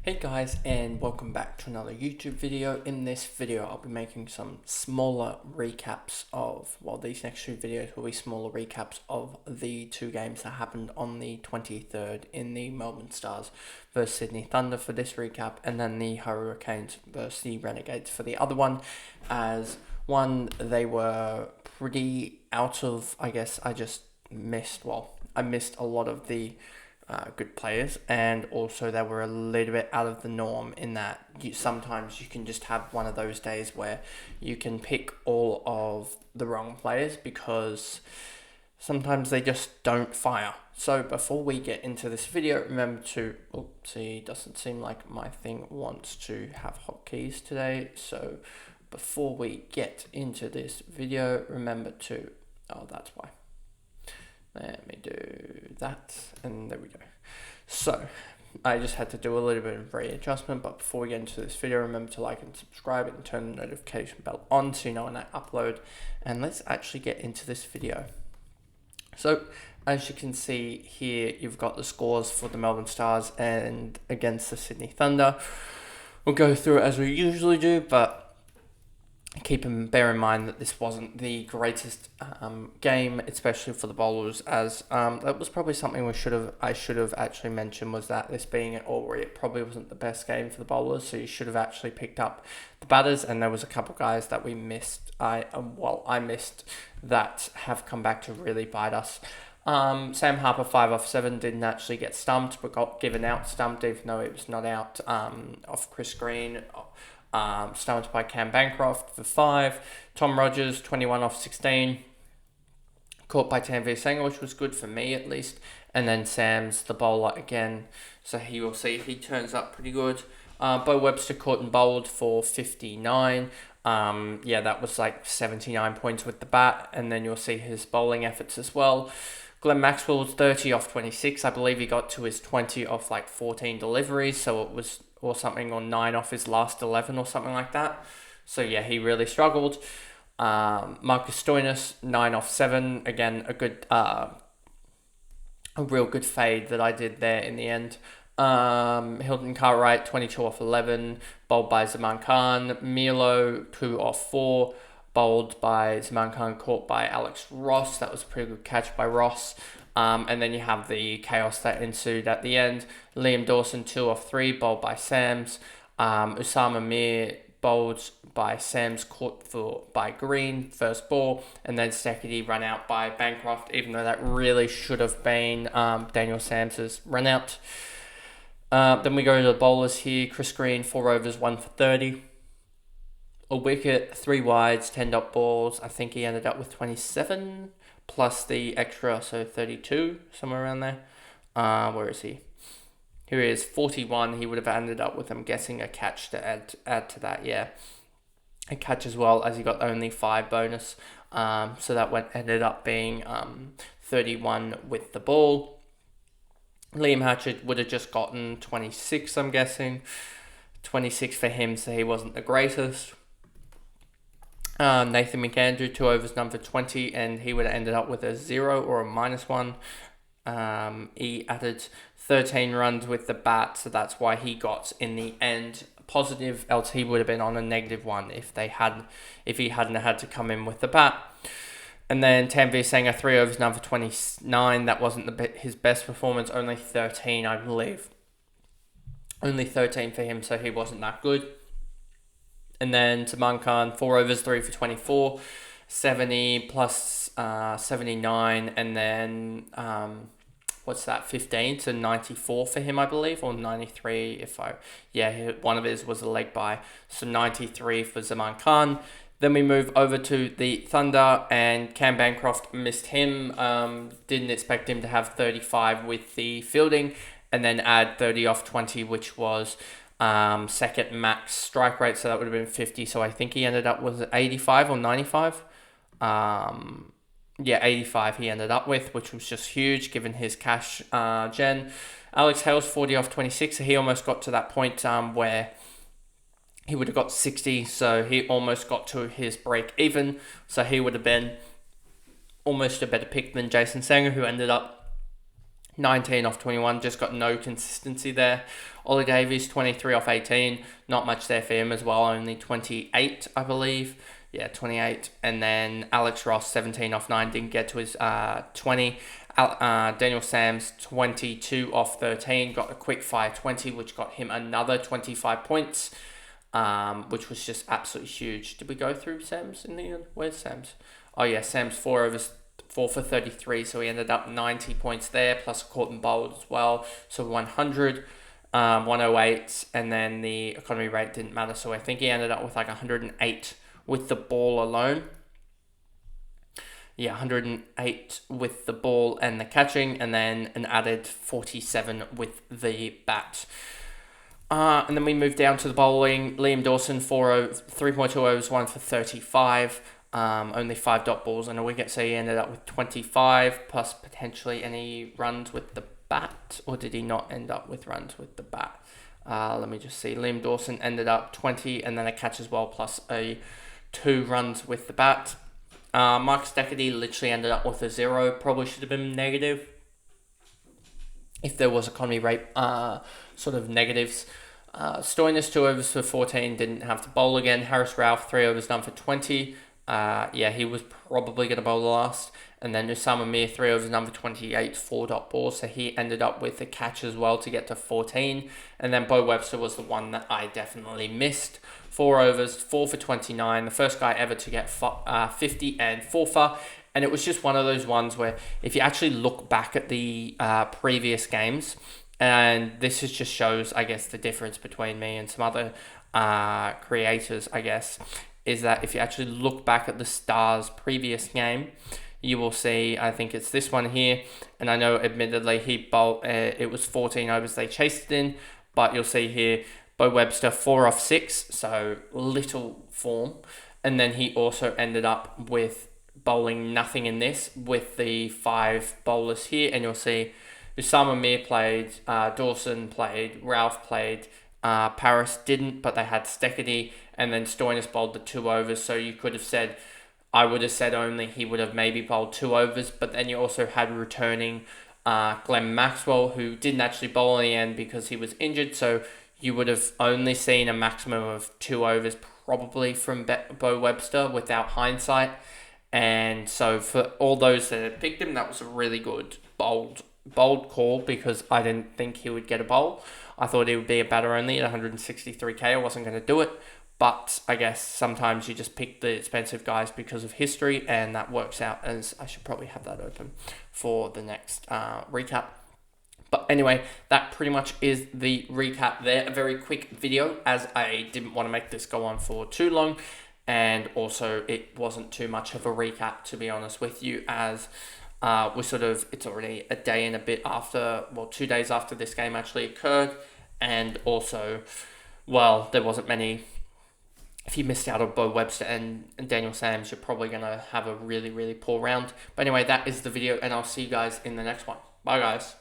Hey guys, and welcome back to another YouTube video. In this video I'll be making some smaller recaps of, well, these next two videos will be smaller recaps of the two games that happened on the 23rd in the Melbourne Stars versus Sydney Thunder for this recap, and then the Hurricanes versus the Renegades for the other one. As one, they were pretty out of, I missed a lot of the good players, and also they were a little bit out of the norm in that sometimes you can just have one of those days where you can pick all of the wrong players because sometimes they just don't fire. So before we get into this video, remember to, doesn't seem like my thing wants to have hotkeys today. So before we get into this video, remember to, that's why. Let me do that, and there we go. So, I just had to do a little bit of readjustment, but before we get into this video, remember to like and subscribe and turn the notification bell on so you know when I upload. And let's actually get into this video. So, as you can see here, you've got the scores for the Melbourne Stars and against the Sydney Thunder. We'll go through it as we usually do, but bear in mind that this wasn't the greatest game, especially for the bowlers, as that was probably something I should have actually mentioned, was that this being at Albury, it probably wasn't the best game for the bowlers, so you should have actually picked up the batters, and there was a couple guys that we missed. I missed that have come back to really bite us. Sam Harper 5 off 7 didn't actually get stumped, but got given out stumped even though it was not out, off Chris Green. Stumped by Cam Bancroft for 5. Tom Rogers, 21 off 16. Caught by Tanveer Sangha, which was good for me at least. And then Sam's the bowler again. So he will see if he turns up pretty good. Bo Webster caught and bowled for 59. That was like 79 points with the bat. And then you'll see his bowling efforts as well. Glenn Maxwell was 30 off 26. I believe he got to his 20 off like 14 deliveries. So it was, or something, or 9 off his last 11 or something like that. So yeah, he really struggled. Marcus Stoinis, 9 off 7. Again, a real good fade that I did there in the end. Hilton Cartwright, 22 off 11. Bowled by Zaman Khan. Milo, 2 off 4. Bowled by Zaman Khan, caught by Alex Ross. That was a pretty good catch by Ross. And then you have the chaos that ensued at the end. Liam Dawson, 2 off 3, bowled by Sams. Usama Mir, bowled by Sams, caught by Green, first ball. And then Steketee run out by Bancroft, even though that really should have been Daniel Sams's run out. Then we go to the bowlers here. Chris Green, 4 overs, 1 for 30. A wicket, 3 wides, 10 dot balls. I think he ended up with 27 plus the extra, so 32, somewhere around there. Where is he? Here he is, 41. He would have ended up with, I'm guessing, a catch to add to that, yeah. A catch as well, as he got only 5 bonus. So that ended up being 31 with the ball. Liam Hatchett would have just gotten 26, I'm guessing. 26 for him, so he wasn't the greatest. Nathan McAndrew, 2 overs, none for 20, and he would have ended up with a 0 or a -1. He added 13 runs with the bat, so that's why he got, in the end, positive, else he would have been on a -1 if he hadn't had to come in with the bat. And then Tanveer Sangha, 3 overs, none for 29. That wasn't his best performance, only 13, I believe. Only 13 for him, so he wasn't that good. And then Zaman Khan, 4 overs, 3 for 24, 70 plus 79, and then 15 to 94 for him, I believe, or 93 one of his was a leg bye, so 93 for Zaman Khan. Then we move over to the Thunder, and Cam Bancroft missed him. Didn't expect him to have 35 with the fielding, and then add 30 off 20, which was second max strike rate, so that would have been 50. So I think he ended up with 85 or 95. 85 he ended up with, which was just huge given his cash gen. Alex Hales, 40 off 26, so he almost got to that point where he would have got 60, so he almost got to his break even, so he would have been almost a better pick than Jason Sangha, who ended up 19 off 21, just got no consistency there. Ollie Davies, 23 off 18. Not much there for him as well, only 28, I believe. Yeah, 28. And then Alex Ross, 17 off 9, didn't get to his 20. Daniel Sams, 22 off 13, got a quick fire 20, which got him another 25 points, which was just absolutely huge. Did we go through Sams in the end? Where's Sams? Oh yeah, Sams 4 for 33, so he ended up 90 points there, plus a caught and bowled as well, so 100. 108, and then the economy rate didn't matter, so I think he ended up with like 108 with the ball alone. Yeah, 108 with the ball and the catching, and then an added 47 with the bat. And then we move down to the bowling. Liam Dawson, 3.2 overs, 1 for 35. Only 5 dot balls and a wicket, so he ended up with 25, plus potentially any runs with the bat, or did he not end up with runs with the bat? Let me just see. Liam Dawson ended up 20, and then a catch as well, plus 2 runs with the bat. Marcus Decady literally ended up with a 0. Probably should have been negative if there was economy rate sort of negatives. Stoinis, 2 overs for 14, didn't have to bowl again. Harris Ralph, 3 overs done for 20. Yeah, he was probably going to bowl the last. And then Usama Mir, 3 overs done for 28, 4 dot balls. So he ended up with a catch as well to get to 14. And then Bo Webster was the one that I definitely missed. 4 overs, 4 for 29. The first guy ever to get 50 and 4 for. And it was just one of those ones where if you actually look back at the previous games, and this is just shows, I guess, the difference between me and some other creators, I guess, is that if you actually look back at the Stars' previous game, you will see, I think it's this one here, and I know admittedly he bowled, it was 14 overs they chased it in, but you'll see here, Bo Webster 4 off 6, so little form, and then he also ended up with bowling nothing in this with the 5 bowlers here, and you'll see Usama Mir played, Dawson played, Ralph played, Paris didn't, but they had Steketee, and then Stoinis bowled the 2 overs, so you could have said, I would have said only he would have maybe bowled 2 overs, but then you also had returning Glenn Maxwell, who didn't actually bowl in the end because he was injured, so you would have only seen a maximum of 2 overs probably from Bo Webster without hindsight, and so for all those that had picked him, that was a really good bold call, because I didn't think he would get a bowl. I thought he would be a batter only at 163k. I wasn't going to do it, but I guess sometimes you just pick the expensive guys because of history, and that works out. As I should probably have that open for the next recap. But anyway, that pretty much is the recap there. A very quick video, as I didn't want to make this go on for too long, and also it wasn't too much of a recap, to be honest with you, as it's already a day and a bit after, 2 days after this game actually occurred, and also, there wasn't many. If you missed out on Bo Webster and Daniel Sams, you're probably going to have a really, really poor round. But anyway, that is the video, and I'll see you guys in the next one. Bye, guys.